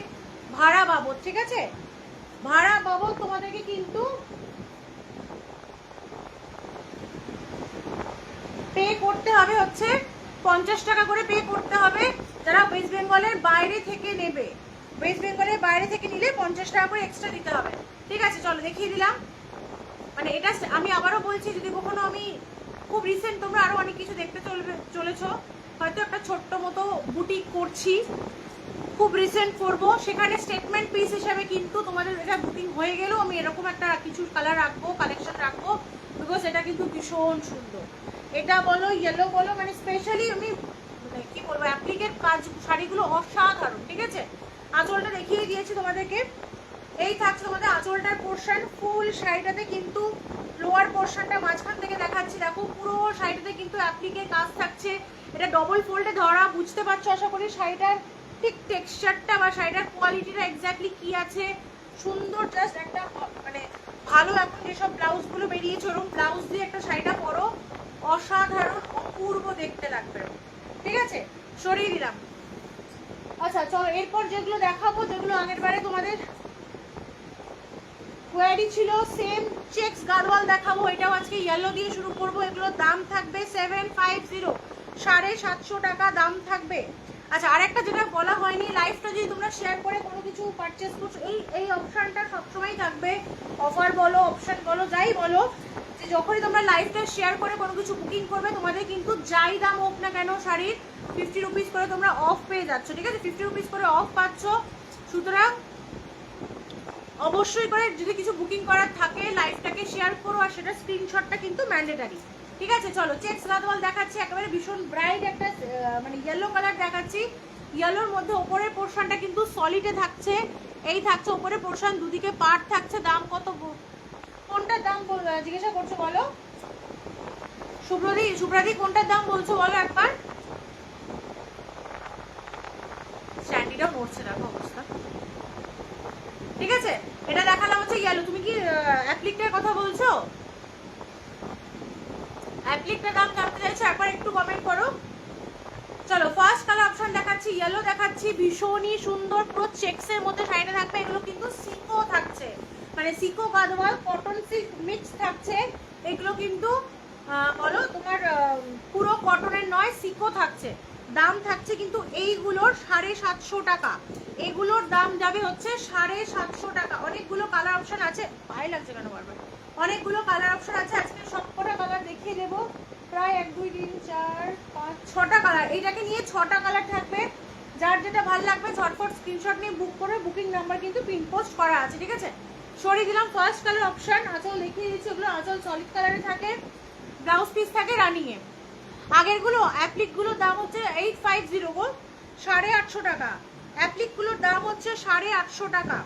ভাড়া বাবদ, ঠিক আছে? ভাড়া বাবদ তোমাদেরকে কিন্তু পে করতে হবে, হচ্ছে 50 টাকা করে পে করতে হবে যারা ওয়েস্ট বেঙ্গলের বাইরে থেকে নেবে। ওয়েস্ট বেঙ্গলের বাইরে থেকে নিলে 50 টাকা করে এক্সট্রা দিতে হবে, ঠিক আছে? চলো দেখিয়ে দিলাম। মানে এটা আমি আবারও বলছি, যদি কখনো আমি খুব রিসেন্ট, তোমরা আরো অনেক কিছু দেখতে চলেছো, হয়তো একটা ছোট্ট মতো বুটিক করছি, খুব রিসেন্ট করবো, সেখানে স্টেটমেন্ট পিস হিসাবে কিন্তু তোমাদের এটা বুকিং হয়ে গেলেও আমি এরকম একটা কিছু কালার রাখবো, কালেকশন রাখবো, বিকজ এটা কিন্তু ভীষণ সুন্দর। এটা বলো, ইয়েলো বলো, মানে স্পেশালি আমি মানে কি বলবো, অ্যাপ্লিকের কাজ শাড়িগুলো অসাধারণ, ঠিক আছে? আঁচলটা দেখিয়ে দিয়েছি তোমাদেরকে। এই থাকছে তোমাদের আঁচলটার পোর্শন, ফুল শাড়িটাতে কিন্তু লোয়ার পোর্শনটা মাঝখান থেকে দেখাচ্ছি, দেখো পুরো শাড়িটাতে কিন্তু অ্যাপ্লিকের কাজ থাকছে। এটা ডবল ফোল্ডে ধরা, বুঝতে পারছো আশা করি শাড়িটার ঠিক টেক্সচারটা বা শাড়িটার কোয়ালিটিটা এক্স্যাক্টলি কি আছে। সুন্দর, জাস্ট একটা মানে ভালো, এখন যেসব ব্লাউজগুলো বেরিয়েছে ওরকম ব্লাউজ দিয়ে একটা শাড়িটা পরো, অসাধারণ অপূর্ব দেখতে লাগবে, ঠিক আছে? সরিয়ে দিলাম। আচ্ছা চলো, এরপর যেগুলো দেখাবো, যেগুলো আগের বারে তোমাদের কোয়ারি ছিল, সেম চেক্স গাড়োয়াল দেখাবো। এটাও আজকে ইয়েলো দিয়ে শুরু করবো। এগুলোর দাম থাকবে 750, 750 টাকা দাম থাকবে। আচ্ছা, আরেকটা যেটা বলা হয়নি, লাইভটা যদি তোমরা শেয়ার করে কোনো কিছু পারচেস করছো, এই অপশনটা সবসময় থাকবে, অফার বলো, অপশন বলো, যাই বলো, যে যখনই তোমরা লাইভটা শেয়ার করে কোনো কিছু বুকিং করবে, তোমাদের কিন্তু যাই দাম হোক না কেন শাড়ির 50 রুপিস করে তোমরা অফ পেয়ে যাচ্ছ, ঠিক আছে? 50 রুপিস করে অফ পাচ্ছ। সুতরাং অবশ্যই করে যদি কিছু বুকিং করার থাকে লাইভটাকে শেয়ার করো, আর সেটা স্ক্রিনশটটা কিন্তু ম্যান্ডেটারি, ঠিক আছে? চলো, চেক্স গাদওয়াল দেখাচ্ছি, একেবারে ভীষণ ব্রাইট একটা মানে ইয়েলো কালার দেখাচ্ছি। ইয়েলোর মধ্যে ওপরের পোর্শনটা কিন্তু সলিডে থাকছে, এই থাকছে ওপরের পোর্শন, দুদিকে পার্ট থাকছে। দাম কত, কোনটার দাম জিজ্ঞাসা করছো বলো? শুভ্রাদি কোনটার দাম বলছো বলো একবার? স্যান্ডিটাও নড়ছে, দেখো অবস্থা, ঠিক আছে? এটা দেখালাম হচ্ছে ইয়েলো। তুমি কি অ্যাপ্লিকটার কথা বলছো? অ্যাপ্লিকটার দাম জানতে চাইছো? একবার একটু কমেন্ট করো। চলো, ফার্স্ট কালার অপশন দেখাচ্ছি, ইয়েলো দেখাচ্ছি, ভীষণই সুন্দর, পুরো চেক্সের মধ্যে শাড়িটা থাকবে। এগুলো কিন্তু সিকো থাকছে, মানে সিকো গাদওয়াল কটন সিল্ক মিক্স থাকছে। এগুলো কিন্তু বলো তোমার পুরো কটনের নয়, সিকো থাকছে। দাম থাকছে কিন্তু এইগুলোর 750 টাকা, এগুলোর দাম যাবে হচ্ছে 750 টাকা। অনেকগুলো কালার অপশন আছে, ভালো লাগছে কেন বারবার, অনেকগুলো কালার অপশন আছে। আজকে সবকটা কালার দেখিয়ে দেবো, প্রায় 1 2 3 4 5 6টা কালার। এইটাকে নিয়ে 6টা কালার থাকবে। যার যেটা ভালো লাগবে ঝটফট স্ক্রিনশট নিয়ে বুক করে, বুকিং নাম্বার কিন্তু পিন পোস্ট করা আছে, ঠিক আছে? সরিয়ে দিলাম ফার্স্ট কালার অপশন। আঁচল দেখিয়ে দিচ্ছি, ওগুলো আঁচল সলিড কালারে থাকে, ব্লাউজ পিস থাকে রানিং এ। আগেরগুলো অ্যাপ্লিকগুলোর দাম হচ্ছে 850 গো, 850 টাকা। অ্যাপ্লিকগুলোর দাম হচ্ছে 850 টাকা।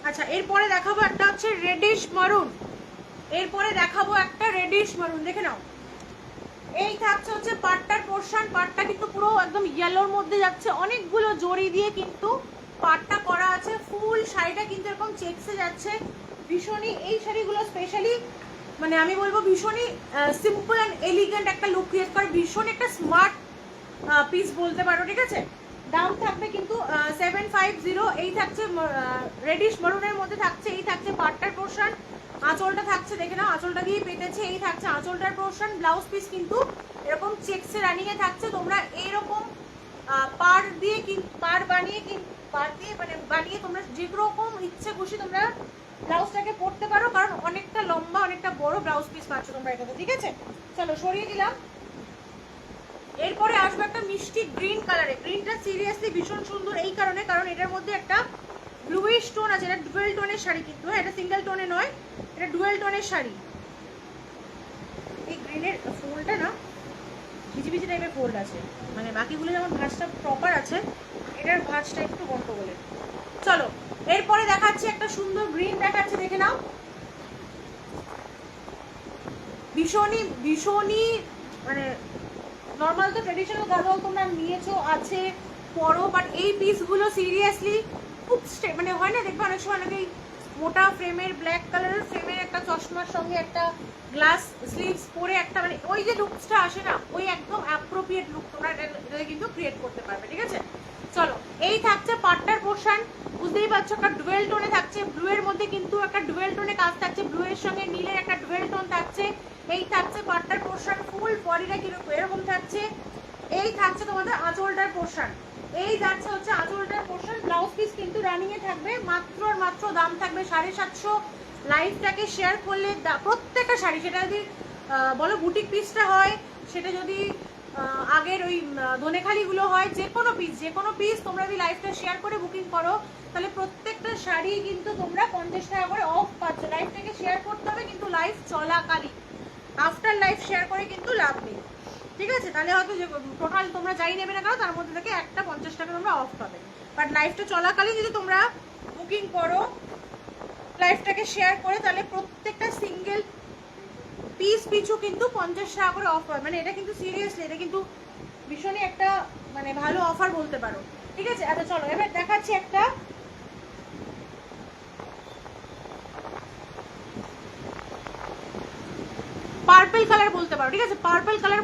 আচ্ছা, এরপরে দেখাবো একটা হচ্ছে রেডিশ মারুন, এরপরে দেখাবো একটা রেডিশ মারুন, দেখে নাও। এই থাকছে হচ্ছে পাটটার পোর্শন, পাটটা কিন্তু পুরো একদম ইয়েলোর মধ্যে যাচ্ছে, অনেকগুলো জড়ি দিয়ে কিন্তু পাটটা করা আছে। ফুল শাড়িটা কিন্তু এরকম চেক্সে যাচ্ছে, ভীষণই এই শাড়িগুলো স্পেশালি মানে আমি বলবো ভীষণই সিম্পল অ্যান্ড এলিগেন্ট একটা লুক ক্রিয়েট করে, ভীষণ একটা স্মার্ট পিস বলতে পারো, ঠিক আছে? দাম থাকবে কিন্তু 750। এই থাকছে রেডিশ মারুনের মধ্যে থাকছে, এই থাকছে পাটটার পোর্শন, আঁচলটা থাকছে, দেখে নাও আঁচলটা দিয়ে পেতেছে, এই থাকছে আঁচলটার পোর্শন। ব্লাউজ পিস কিন্তু এরকম চেক্সে রানিং এ থাকছে। তোমরা এইরকম পার দিয়ে পার দিয়ে মানে বানিয়ে তোমরা যে রকম ইচ্ছে খুশি তোমরা ব্লাউজটাকে পরতে পারো, কারণ অনেকটা লম্বা, অনেকটা বড় ব্লাউজ পিস পাচ্ছ তোমরা এটাতে, ঠিক আছে? চলো, সরিয়ে দিলাম। এরপরে আসবে একটা মিষ্টি গ্রিন কালারে। গ্রিনটা সিরিয়াসলি ভীষণ সুন্দর এই কারণে, কারণ এটার মধ্যে একটা ব্লুইশ টোন আছে। এটা ডুয়েল টোনের শাড়ি কিন্তু, এটা সিঙ্গেল টোনে নয়, এটা ডুয়েল টোনের শাড়ি। এই গ্রিনের ফোল্ডটা না ভিজি ভিজি টাইপের ফোল্ড আছে, মানে বাকিগুলো যেমন ভাঁজটা প্রপার আছে, এটার ভাঁজটা একটু গন্ডগোলের। চলো, এরপরে দেখাচ্ছি একটা সুন্দর গ্রিন দেখাচ্ছি, দেখে নাও। ভীষণই ভীষণই মানে নর্মাল তো ট্রেডিশনাল গার্ওয়াল তোমরা নিয়েছো, আছে, পরো, বাট এই পিসগুলো সিরিয়াসলি খুব মানে হয় না, দেখবে অনেক সময় অনেকেই মোটা ফ্রেমের ব্ল্যাক কালারের ফ্রেমের একটা চশমার সঙ্গে একটা গ্লাস স্লিভস পরে একটা মানে ওই যে লুকসটা আসে না, ওই একদম অ্যাপ্রোপ্রিয়েট লুক তোমরা এটা কিন্তু ক্রিয়েট করতে পারবে, ঠিক আছে। চলো, এই থাকছে পাটটার পোর্শন, বুঝতেই পারছো একটা ডুয়েল টোনে থাকছে, ব্লু এর মধ্যে কিন্তু একটা ডুয়েল টোনে কাজ থাকছে, ব্লু এর সঙ্গে নীলের একটা ডুয়েল টোন থাকছে। এই থাকছে পাটটার পোর্শন, ফুল বডিটা কিরকম এরকম থাকছে। এই থাকছে তোমাদের আঁচলটার পোর্শন, এই যাচ্ছে হচ্ছে আঁচলটার পোর্শন। ব্লাউজ পিস কিন্তু রানিং এ থাকবে, মাত্র আর মাত্র দাম থাকবে 750। লাইভটাকে শেয়ার করলে প্রত্যেকটা শাড়ি, সেটা যদি বলো বুটিক পিসটা হয়, সেটা যদি আগের ওই ধনেখালিগুলো হয়, যে কোনো পিস তোমরা যদি লাইভটা শেয়ার করে বুকিং করো, তাহলে প্রত্যেকটা শাড়ি কিন্তু তোমরা 50 টাকা করে অফ পাচ্ছ। লাইভটাকে শেয়ার করতে হবে কিন্তু লাইভ চলাকালীন, আফটার লাইভ শেয়ার করে কিন্তু লাভ নেই, ঠিক আছে। তাহলে হয়তো যে টোটাল তোমরা যাই নেবে না কেন তার মধ্যে থেকে একটা 50 টাকা তোমরা অফ পাবে, বাট লাইভটা চলাকালীন যদি তোমরা বুকিং করো লাইভটাকে শেয়ার করে, তাহলে প্রত্যেকটা সিঙ্গেল পিস পিছু কিন্তু 50 টাকা করে অফ পাবে। মানে এটা কিন্তু সিরিয়াসলি এটা কিন্তু ভীষণই একটা মানে ভালো অফার বলতে পারো, ঠিক আছে। আচ্ছা চলো, এবার দেখাচ্ছি একটা পার্পল কালার বলতে পারো, ঠিক আছে। পার্পল কালার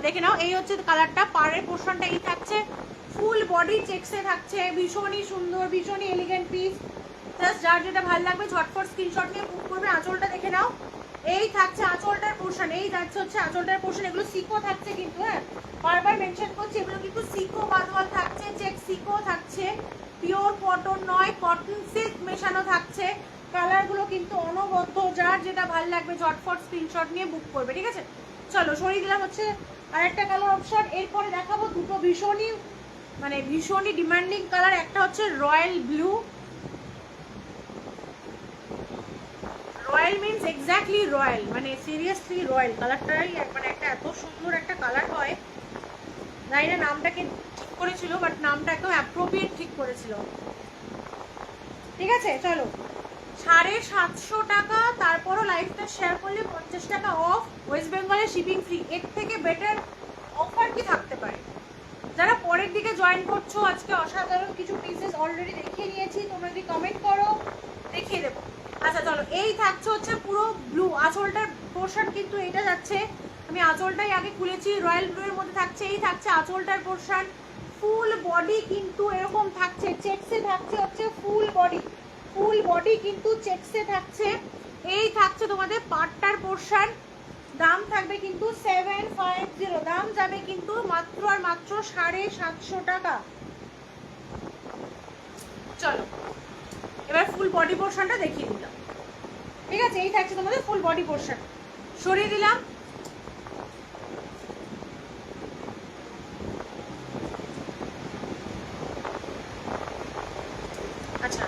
দেখে নাও, এই হচ্ছে কালারটা, পাড়ের পোর্শনটা এই থাকছে, ফুল বডি চেকসে থাকছে, ভীষণই সুন্দর, ভীষণই এলিগেন্ট পিস। জাস্ট যার যেটা ভালো লাগবে ঝটফট স্ক্রিনশট নিয়ে বুক করবে। আঁচলটা দেখে নাও, এই থাকছে আঁচলটার পোর্শন, এই যাচ্ছে হচ্ছে আঁচলটার পোর্শন। এগুলো সিকো থাকছে কিন্তু, হ্যাঁ বারবার মেনশন করছি, এগুলো কিন্তু সিকো বাদওয়াল থাকছে, চেক সিকো থাকছে, পিওর কটন নয়, কটন সিল্ক মেশানো থাকছে। কালারগুলো কিন্তু অনবদ্য, যার যেটা ভালো লাগবে ঝটফট স্ক্রিনশট নিয়ে বুক করবে, ঠিক আছে। চলো, সরিয়ে দিলাম হচ্ছে আরেকটা কালার অপশন। এরপরে দেখাবো দুটো ভীষণই ডিমান্ডিং কালার, একটা হচ্ছে royal blue. Royal means exactly royal, মানে সিরিয়াসলি রয়্যাল কালারটাই মানে একটা এত সুন্দর একটা কালার হয়, জানি না নামটাকে ঠিক করেছিল, বাট নামটা একদম অ্যাপ্রোপ্রিয়েট ঠিক করেছিল, ঠিক আছে। চলো, 750 টাকা, তারপরও লাইভটা শেয়ার করলে 50 টাকা অফ, ওয়েস্ট বেঙ্গলে শিপিং ফ্রি। এর থেকে বেটার অফার কি থাকতে পারে? যারা পরের দিকে জয়েন করছো, আজকে অসাধারণ কিছু পিসেস অলরেডি দেখিয়ে নিয়েছি, তোমরা যদি কমেন্ট করো দেখিয়ে দেবো। আচ্ছা চলো, এই থাকছে হচ্ছে পুরো ব্লু, আঁচলটার পোর্শন কিন্তু এটা যাচ্ছে, আমি আঁচলটাই আগে খুলেছি, রয়্যাল ব্লু এর মধ্যে থাকছে। এই থাকছে আঁচলটার পোর্শন, ফুল বডি কিন্তু এরকম থাকছে, চেকসে থাকছে হচ্ছে ফুল বডি কিন্তু চেকসে থাকছে। এই থাকছে তোমাদের পাটটার পোর্শন, দাম থাকবে কিন্তু 750, দাম যাবে কিন্তু মাত্র আর মাত্র 750 টাকা। চলো, এবার ফুল বডি পোর্শনটা দেখিয়ে দিলাম, ঠিক আছে। এই থাকছে তোমাদের ফুল বডি পোর্শন, সরিয়ে দিলাম। আচ্ছা,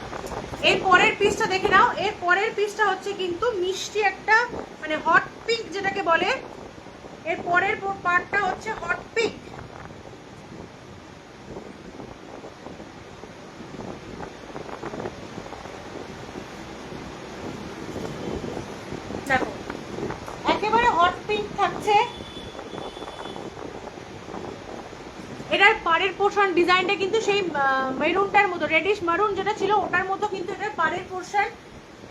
এর পরের পিসটা দেখে নাও। এর পরের পিসটা হচ্ছে কিন্তু মিষ্টি একটা মানে হট পিঙ্ক যেটাকে বলে, এর পরের পার্টটা হচ্ছে হট পিঙ্ক। দেখো, একেবারে হট পিঙ্ক থাকছে। এটার পাড়ের পোর্শন ডিজাইনটা কিন্তু সেই মেরুনটার মতো, রেডিশ মারুন যেটা ছিল ওটার মতো কিন্তু এটার পাড়ের পোর্শন।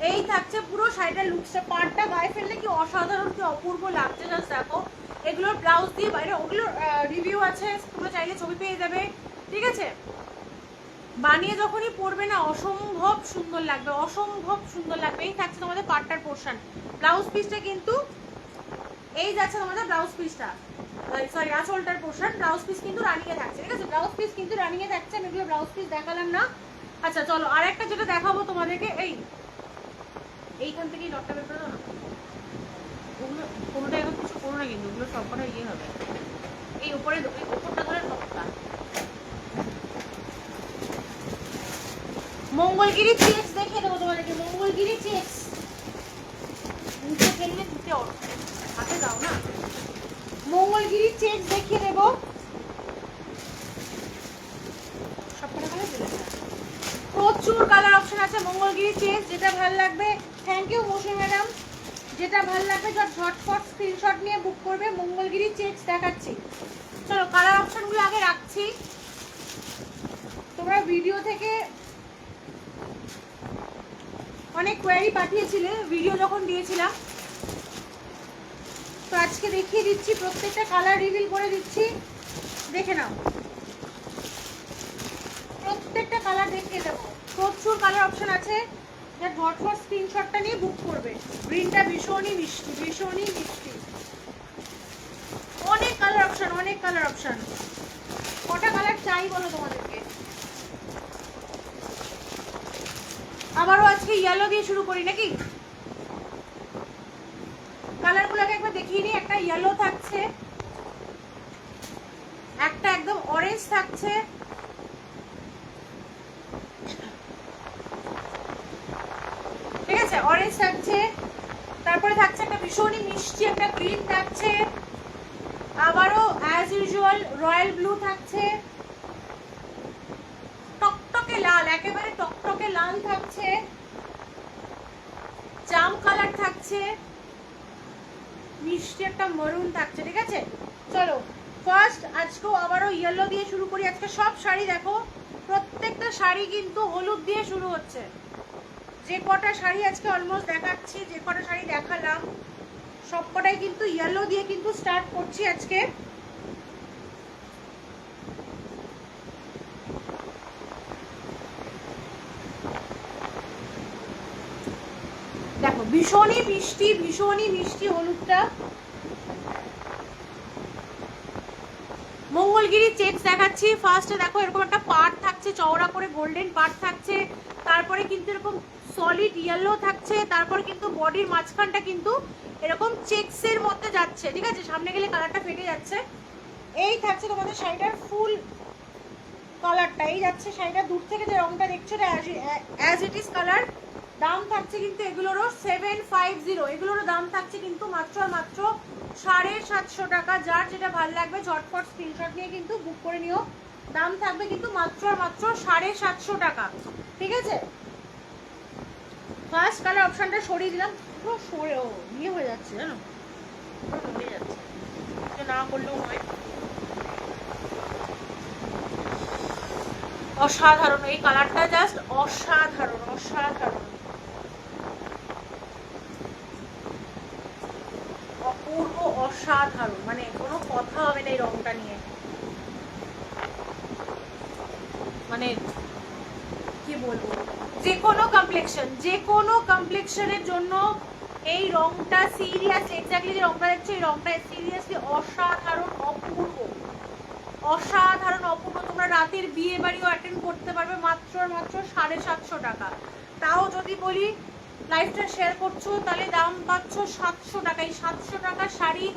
এই থাকছে পুরো শাড়িটার লুকসটা, পাড়টা গায়ে ফেললে কি অসাধারণ, কি অপূর্ব লাগছে, জাস্ট দেখো। এগুলোর ব্লাউজ দিয়ে বাইরে ওগুলোর রিভিউ আছে, তোমরা চাইলে ছবি পেয়ে যাবে, ঠিক আছে। বানিয়ে যখনই পরবে না অসম্ভব সুন্দর লাগবে, অসম্ভব সুন্দর লাগবে। এই থাকছে তোমাদের পাড়টার পোর্শন, ব্লাউজ পিসটা কিন্তু এই যাচ্ছে তোমাদের ব্লাউজ পিসটা, সরি আঁচলটার পোর্শন। ব্লাউজ পিস কিন্তু রানিং এ থাকছে, ঠিক আছে, ব্লাউজ পিস কিন্তু রানিং এ থাকছে। আমি এগুলো ব্লাউজ পিস দেখালাম না। আচ্ছা চলো, আর একটা যেটা দেখাবো তোমাদেরকে, এইখান থেকেই লটটা বের করে দাও না, ওগুলো কোনোটা এখন কিছু করো না, কিন্তু ওগুলো সবকটা ইয়ে হবে। এই উপরে উপরটা ধরে লটটা, মঙ্গলগিরি চেক্স দেখিয়ে দেবো তোমাদেরকে, মঙ্গলগিরি চেক্স নিচে ফেললে দিতে হাতে দাও না, মঙ্গলগিরি চেক্স দেখিয়ে দেবো। সবকটা কালার চলে যায়, প্রচুর কালার অপশন আছে। মঙ্গলগিরি চেক, যেটা ভালো লাগবে। Thank you Mousumi madam. যেটা ভালো লাগবে ঝটফট স্ক্রিনশট নিয়ে বুক করবে। মঙ্গলগিরি চেকস দেখাচ্ছি। চলো কালার অপশনগুলো আগে রাখছি। তোমরা ভিডিও থেকে অনেক কোয়ারি পাঠিয়েছিলে ভিডিও যখন দিয়েছিলাম, তো আজকে দেখিয়ে দিচ্ছি, প্রত্যেকটা কালার রিভিল করে দিচ্ছি, দেখে নাও। প্রত্যেকটা কালার দেখিয়ে দেবো। প্রচুর কালার অপশন আছে, যা ঝটফট স্ক্রিনশটটা নিয়ে বুক করবে। গ্রিনটা ভীষণই মিষ্টি, ভীষণই মিষ্টি। অনেক কালার অপশন, অনেক কালার অপশন। কটা কালার চাই বলো তোমাদেরকে? আবারও আজকে ইয়েলো দিয়ে শুরু করি নাকি? কালারগুলোকে একবার দেখিয়ে নিই। একটা ইয়েলো থাকছে, একটা একদম অরেঞ্জ থাকছে, ঠিক আছে, অরেঞ্জ থাকছে। তারপরে থাকছে একটা ভীষণই মিষ্টি একটা গ্রিন থাকছে, আবারও অ্যাজ ইউজুয়াল রয়্যাল ব্লু থাকছে, টকটকে লাল, একেবারে টকটকে লাল থাকছে, জাম কালার থাকছে, মিষ্টি একটা মরুন থাকছে, ঠিক আছে। চলো ফার্স্ট আজকেও আবারও ইয়েলো দিয়ে শুরু করি। আজকে সব শাড়ি দেখো, প্রত্যেকটা শাড়ি কিন্তু হলুদ দিয়ে শুরু হচ্ছে। যে কটা শাড়ি আজকে অলমোস্ট দেখাচ্ছি, যে কটা শাড়ি দেখালাম, সব কটাই কিন্তু ইয়েলো দিয়ে কিন্তু স্টার্ট করছি আজকে। দেখো ভীষণই মিষ্টি, ভীষণই মিষ্টি হলুদটা। মঙ্গলগিরি চেকস দেখাচ্ছি। ফার্স্টে দেখো এরকম একটা পাড় থাকছে, চওড়া করে গোল্ডেন পাড় থাকছে, তারপরে কিন্তু এরকম সলিড ইয়েলো থাকছে, তারপর কিন্তু বডির মাঝখানটা কিন্তু এরকম চেকসের মধ্যে যাচ্ছে, ঠিক আছে। সামনে গেলে কালারটা ফেটে যাচ্ছে। এই থাকছে তোমাদের শাড়িটার ফুল কালারটা, এই যাচ্ছে শাড়িটা। দূর থেকে যে রংটা দেখছো এটা অ্যাজ ইট ইজ কালার। দাম থাকছে কিন্তু এগুলোরও 750, এগুলোরও দাম থাকছে কিন্তু মাত্র আর মাত্র 750 টাকা। যার যেটা ভালো লাগবে ঝটপট স্ক্রিনশট নিয়ে কিন্তু বুক করে নিও। দাম থাকবে কিন্তু মাত্র আর মাত্র 750 টাকা, ঠিক আছে। ফার্স্ট কালার অপশনটা সরিয়ে দিলাম, পুরো সরে ইয়ে হয়ে যাচ্ছে, জানো, পুরো হয়ে যাচ্ছে, না করলেও হয়। অসাধারণ এই কালারটা, জাস্ট অসাধারণ, অসাধারণ, অপূর্ব, অসাধারণ, মানে কোনো কথা হবে না এই রংটা নিয়ে। মানে কি বলবো, যে কোনো কমপ্লেক্সন, যে কোনো কমপ্লেক্সনের জন্য এই রংটা সিরিয়াস, এক্স্যাক্টলি যে রংটা দেখছো এই রংটা সিরিয়াসলি অসাধারণ, অপূর্ব, অসাধারণ, অপূর্ব। তোমরা রাতের বিয়ে বাড়িও অ্যাটেন্ড করতে পারবে মাত্র মাত্র 750 টাকা। তাও যদি বলি লাইফটা শেয়ার করছো তাহলে দাম পাচ্ছ 700 টাকা। এই 700 টাকার শাড়ি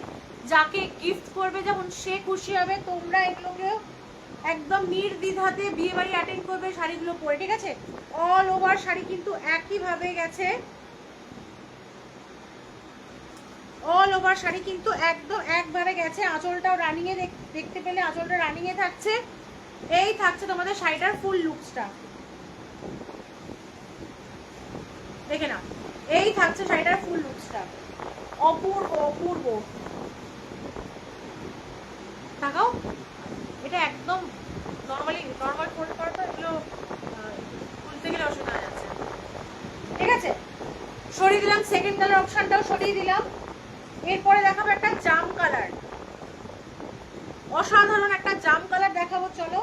যাকে গিফট করবে যেমন সে খুশি হবে। তোমরা এগুলোকে একদম নির্দ্বিধাতে বিয়ে বাড়ি অ্যাটেন্ড করবে শাড়িগুলো পরে, ঠিক আছে। অল ওভার শাড়ি কিন্তু একইভাবে গেছে, অল ওভার শাড়ি কিন্তু একদম একভাবে গেছে। আঁচলটাও রানিং এ দেখতে পেলে, আঁচলটা রানিং এ থাকছে। এই থাকছে তোমাদের শাড়িটার ফুল লুকসটা, দেখে না, এই থাকছে শাড়িটার ফুল লুকসটা, অপূর্ব, অপূর্ব। তাকাও, এটা একদম নর্মাল ফোল্ড করা, তো এগুলো খুলতে গেলে অসুবিধা হয়ে যাচ্ছে, ঠিক আছে। সরিয়ে দিলাম, সেকেন্ড কালার অপশনটাও সরিয়ে দিলাম। এরপরে দেখাবো একটা জাম কালার, অসাধারণ একটা জাম কালার দেখাবো। চলো,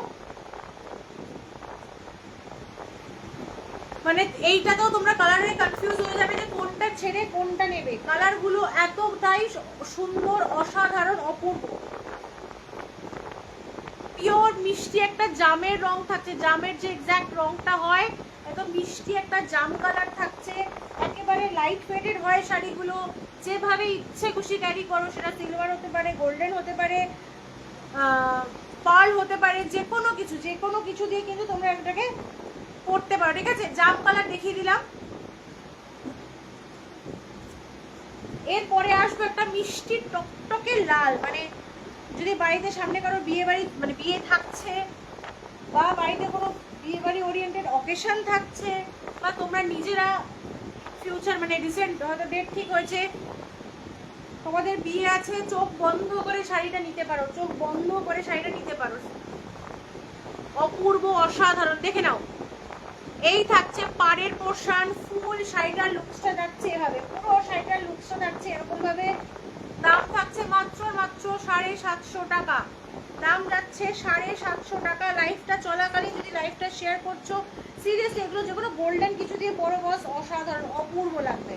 মানে এইটাতেও তোমরা কালারে কনফিউজ হয়ে যাবে যে কোনটা ছেড়ে কোনটা নেবে। কালারগুলো এতটাই সুন্দর, অসাধারণ, অপূর্ব, পিওর মিষ্টি একটা জামের রং থাকছে, জামের যে এক্স্যাক্ট রংটা হয় একদম মিষ্টি একটা জাম কালার থাকছে। একেবারে লাইট ওয়েটেড হয় শাড়িগুলো, যেভাবে ইচ্ছে খুশি ক্যারি করো, সেটা সিলভার হতে পারে, গোল্ডেন হতে পারে, পার্ল হতে পারে, যে কোনো কিছু, যে কোনো কিছু দিয়ে কিন্তু তোমরা এটাকে পরতে পারো, ঠিক আছে। জাম কালার দেখিয়ে দিলাম। এরপরে আসবো একটা মিষ্টি টকটকে লাল, মানে যদি বাড়িতে সামনে কারো বিয়ে বাড়ি, মানে বিয়ে থাকছে, বা বাড়িতে কোনো বিয়ে বাড়ি ওরিয়েন্টেড অকেশন থাকছে বা তোমরা নিজেরা ফিউচার মানে রিসেন্ট হয়তো ডেট ঠিক হয়েছে, তোমাদের বিয়ে আছে, চোখ বন্ধ করে শাড়িটা নিতে পারো, চোখ বন্ধ করে শাড়িটা নিতে পারো। অপূর্ব অসাধারণ, দেখে নাও। এই থাকছে পাড়ের পোর্শন, ফুল শাড়িটার লুকসটা যাচ্ছে এভাবে, পুরো শাড়িটার লুকসটা যাচ্ছে এরকম ভাবে। দাম থাকছে মাত্র 750 টাকা, দাম যাচ্ছে 750 টাকা। লাইফটা চলাকালীন যদি লাইফটা শেয়ার করছো, সিরিয়াসলি এগুলো যেগুলো গোল্ডেন কিছু দিয়ে পরো বস, অসাধারণ অপূর্ব লাগবে,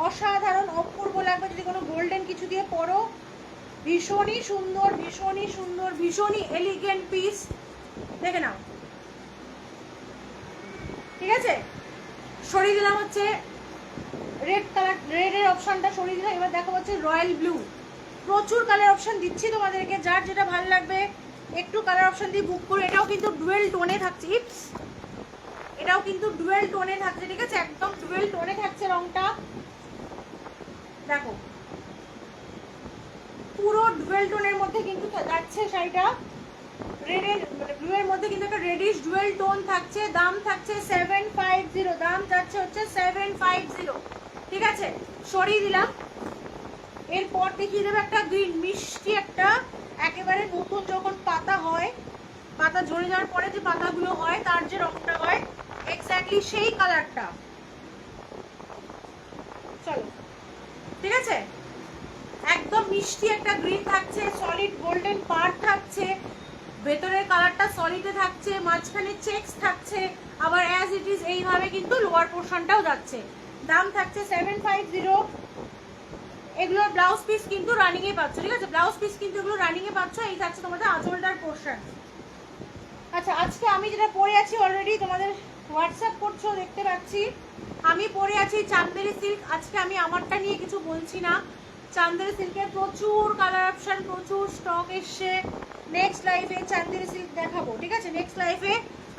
অসাধারণ অপূর্ব লাগবে যদি কোনো গোল্ডেন কিছু দিয়ে পরো। ভীষণই সুন্দর, ভীষণই সুন্দর, ভীষণই এলিগেন্ট পিস, দেখে নাও। ঠিক আছে, সরিয়ে দিলাম হচ্ছে রেড কালার, রেডের অপশনটা সরিয়ে দিলাম। এবার দেখো হচ্ছে রয়্যাল ব্লু। প্রচুর কালার অপশন দিচ্ছি তোমাদেরকে, যার যেটা ভালো লাগবে একটু কালার অপশন দিয়ে বুক করো। এটাও কিন্তু ডুয়েল টোনে থাকছে, ইপস, এটাও কিন্তু ডুয়েল টোনে থাকছে, ঠিক আছে, একদম ডুয়েল টোনে থাকছে রংটা। দেখো পুরো ডুয়েল টোনের মধ্যে কিন্তু যাচ্ছে শাড়িটা, রেডের মানে ব্লু এর মধ্যে কিন্তু একটা রেডিশ ডুয়েল টোন থাকছে। দাম থাকছে 750, দাম যাচ্ছে হচ্ছে 750, ঠিক আছে, সরিয়ে দিলাম। এরপর দেখিয়ে দেবে একটা গ্রিন, মিষ্টি একটা, একেবারে নতুন যখন পাতা হয়, পাতা ঝরে যাওয়ার পরে যে পাতাগুলো হয় তার যে রংটা হয় এক্স্যাক্টলি সেই কালারটা। চলো, ঠিক আছে, একদম মিষ্টি একটা গ্রিন থাকছে, সলিড গোল্ডেন পার্ট থাকছে, ভেতরের কালারটা সলিডে থাকছে, মাঝখানে চেকস থাকছে, আবার অ্যাজ ইট ইজ এইভাবে কিন্তু লোয়ার পোর্শনটাও যাচ্ছে। দাম থাকছে 750। এগুলোর ব্লাউজ পিস কিন্তু রানিং এ পাচ্ছ, ঠিক আছে, ব্লাউজ পিস কিন্তু এগুলো রানিং এ পাচ্ছ। এই থাকছে তোমাদের আঁচলটার পোর্শন। আচ্ছা, আজকে আমি যেটা পরে আছি অলরেডি তোমাদের হোয়াটসঅ্যাপ করছো দেখতে পাচ্ছি, আমি পরে আছি চান্দেরি সিল্ক। আজকে আমি আমারটা নিয়ে কিছু বলছি না, চান্দেরি সিল্কের প্রচুর কালার অপশন, প্রচুর স্টক এসছে। নেক্সট লাইফে চান্দেরি সিল্ক দেখাবো, ঠিক আছে, নেক্সট লাইফে।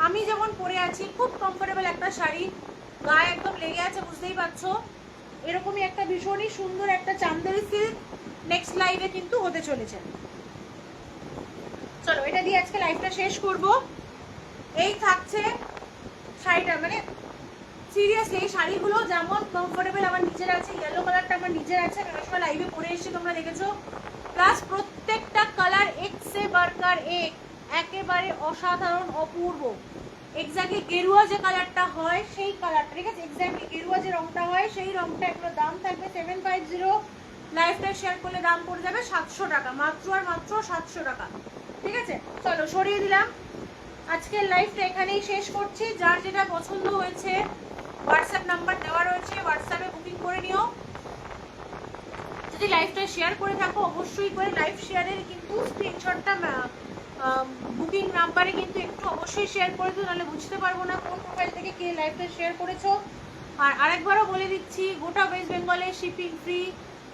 আমি যেমন পরে আছি খুব কমফোর্টেবল একটা শাড়ি, গায়ে একদম লেগে আছে, বুঝতেই পারছো, এরকমই একটা ভীষণই সুন্দর একটা চান্দেরি সিল্ক নেক্সট লাইভে কিন্তু হতে চলেছে। চলো এটা দিয়ে আজকে লাইভটা শেষ করব। এই থাকছে শাড়িটা, মানে সিরিয়াসলি এই শাড়িগুলো যেমন কমফোর্টেবল আমার নিজের আছে, ইয়েলো কালারটা আমার নিজের আছে, আমি সময় লাইভে পরে এসেছি তোমরা দেখেছো, প্লাস প্রত্যেকটা কালার এক সে বারকার এক, একেবারে অসাধারণ অপূর্ব। এক্স্যাক্টলি গেরুয়া যে কালারটা হয় সেই কালারটা, ঠিক আছে, এক্স্যাক্টলি গেরুয়া যে রংটা হয় সেই রংটা। এগুলো দাম থাকবে 750, লাইফটা শেয়ার করলে দাম পড়ে যাবে 700 টাকা, মাত্র আর মাত্র 700 টাকা, ঠিক আছে। চলো সরিয়ে দিলাম, আজকের লাইভটা এখানেই শেষ করছি। যার যেটা পছন্দ হয়েছে হোয়াটসঅ্যাপ নাম্বার দেওয়া রয়েছে, হোয়াটসঅ্যাপে বুকিং করে নিও। যদি লাইভটা শেয়ার করে থাকো অবশ্যই করে লাইভ শেয়ারের কিন্তু স্ক্রিনশটটা বুকিং নাম্বারে কিন্তু একটু অবশ্যই শেয়ার করে দিও, নাহলে বুঝতে পারবো না কোন প্রোফাইল থেকে কে লাইভটা শেয়ার করেছো। আর আরেকবারও বলে দিচ্ছি, গোটা ওয়েস্ট বেঙ্গলে শিপিং ফ্রি,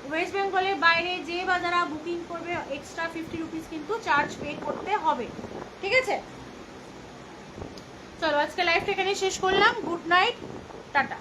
ওয়েস্ট বেঙ্গলের বাইরে যে বা যারা বুকিং করবে এক্সট্রা 50 রুপিস কিন্তু চার্জ পে করতে হবে, ঠিক আছে। চলো আজকে লাইভটা এখানে শেষ করলাম, গুড নাইট, টাটা।